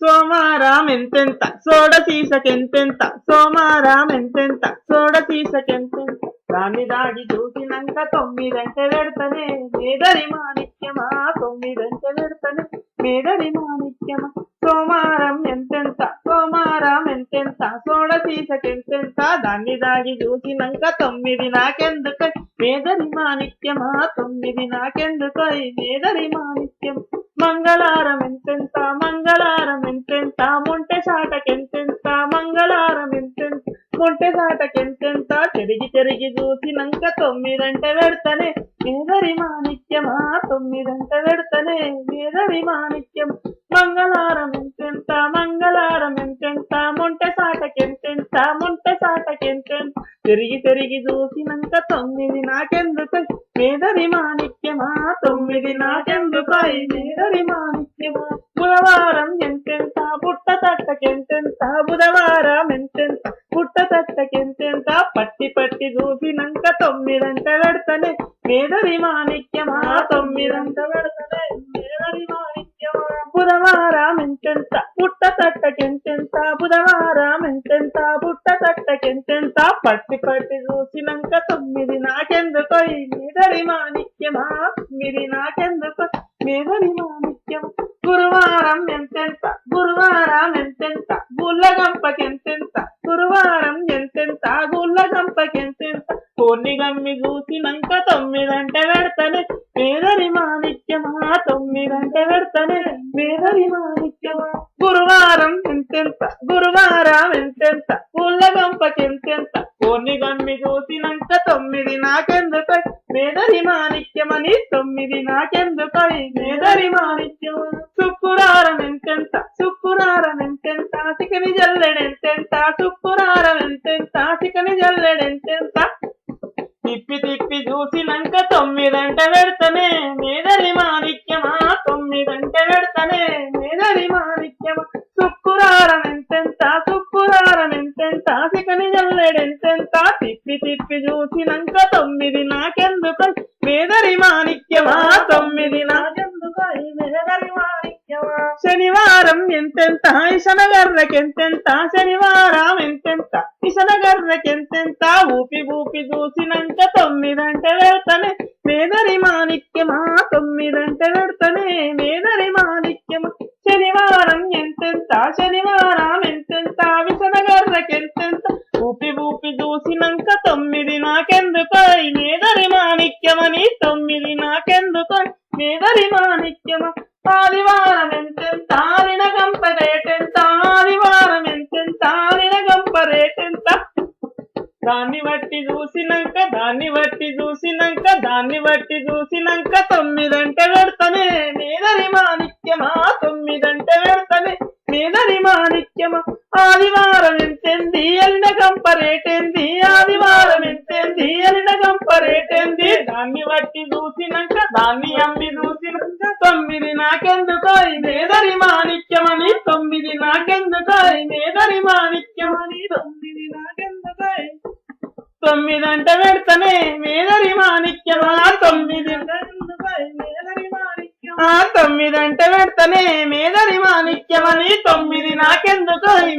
సోమారామెంతెంత soda సీసకెంతెంత సోమారామెంతెంత soda సీసకెంతెంత దాన్ని దాగి చూసినంక తొమ్మిదంటే పెడతనే మేదరి మాణిక్యమా తొమ్మిదంటే పెడతనే మేదరి మాణిక్యమా సోమారం ఎంతెంత సోమారం ఎంతెంత సోడ సీసకెంతెంత దాన్ని దాగి చూసినంక తొమ్మిది నాకెందుకై మేదరి మాణిక్యమా తొమ్మిది నాకెందుకై మేదరి మాణిక్యం మంగళారం ఎంతెంత మంగళారం ఎంతెంత మొంటె సాటకెంతెంత మంగళారం ఎంతెంత మొంటె సాటకెంతెంత చెరిగి చెరిగి చూసినంక తొమ్మిదంటే పెడతనే మేదరి మాణిక్యమా తొమ్మిదంటే పెడతనే మేదరి మాణిక్యం మంగళారం ఎంతెంత మంగళారం ఎంతెంత మొంటె సాటకెంతెంత మొంటె సాటకెంతెంత చెరిగి చెరిగి చూసినంక తొమ్మిది నాకెందుకై మేదరి మాణిక్యమా తొమ్మిది నాకెందుకై మేదరి మాణిక్యమా బుధవారం ఎంతెంత బుట్ట తట్టకెంతెంత బుధవారం ఎంతెంత బుట్ట తట్టకెంతెంత పట్టి పట్టి చూసినంక తొమ్మిదంటే పెడతనే మేదరి మాణిక్యమా తొమ్మిదంటే పెడతనే మేదరి మాణిక్యమా బుధవారం ఎంతెంత బుట్ట తట్టకెంతెంత బుధవారం ఎంతెంత బుట్ట తట్టకెంతెంత పట్టి పట్టి చూసినంక తొమ్మిది నాకెందుకై మేదరి మాణిక్యమా తొమ్మిది నాకెందుకై మేదరి మాణిక్యం గురువారం ఎంతెంత గురువారం ఎంతెంత గుల్లగంపకెంతెంత గురువారం ఎంతెంత గుల్లగంపకెంతెంత కోన్ని గమ్మి చూసినంక తొమ్మిదంటే పెడతనే మేదరి మాణిక్యమా తొమ్మిదంటే పెడతనే మేదరి మాణిక్యమా గురువారం ఎంతెంత గురువారం ఎంతెంత గుల్లగంపకెంతెంత కోన్ని గమ్మి చూసినంక తొమ్మిది నాకెందుకై మేదరి మాణిక్యమని తొమ్మిది నాకెందుకై మేదరి మాణిక్యమా శుక్రారం ఎంతెంత శుక్రారం ఎంతెంత చికని జల్లెడెంతెంత శుక్రారం ఎంతెంత చికని జల్లెడెంతెంత తిప్పి తిప్పి చూసినంక తొమ్మిదంటే పెడతనే మేదరి మాణిక్యమా తొమ్మిదంటే పెడతనే మేదరి మాణిక్యమా శుక్రారం ఎంతెంత శుక్రారం ఎంతెంత చికని జల్లెడెంతెంత తిప్పి తిప్పి చూసినంక తొమ్మిది నాకెందుకై మేదరి మాణిక్యమా తొమ్మిది నాకెందుకై మేదరి మాణిక్యమా శనివారం ఎంతెంత ఇసనగర్రకెంతెంత శనివారం ఎంతెంత ఇసనగర్రకెంతెంత ఊపి ఊపి చూసినంక తొమ్మిదంటే పెడతనే మేదరి మాణిక్యమా తొమ్మిదంటే పెడతనే మేదరి మాణిక్యమా శనివారం ఎంతెంత శనివారం ఎంతెంత విసనగర్రకెంతెంత ఊపి ఊపి చూసినంక తొమ్మిది నాకెందుకై మేదరి మాణిక్యమని తొమ్మిది నాకెందుకై మేదరి మాణిక్యమా ఆదివారం ఎంతెంత ఆరినగంప రేటెంత ఆదివారం ఎంతెంత ఆరినగంప రేటెంత దాన్ని బట్టి చూసినంక దాన్ని బట్టి చూసినంక దాన్ని బట్టి చూసినంక తొమ్మిదంటే పెడతనే మేదరి మాణిక్యమా తొమ్మిదంటే పెడతనే మేదరి మాణిక్యమా ఆదివారం ఎంతెంది ఎలినగంప రేటెంది ఆదివారం ఎంతెంది ఎలినగంప రేటెంది దాన్ని బట్టి చూసినంక దాన్ని అమ్మి చూసినంక తొమ్మిది నాకెందుకై మేదరి మాణిక్యమని తొమ్మిది నాకెందుకై మేదరి మాణిక్యమని తొమ్మిది నాకెందుకై తొమ్మిదంటే పెడతనే మేదరి మాణిక్యమా తొమ్మిది మేదరి మాణిక్యమా తొమ్మిదంటే పెడతనే మేదరి మాణిక్యమని తొమ్మిది నాకెందుకై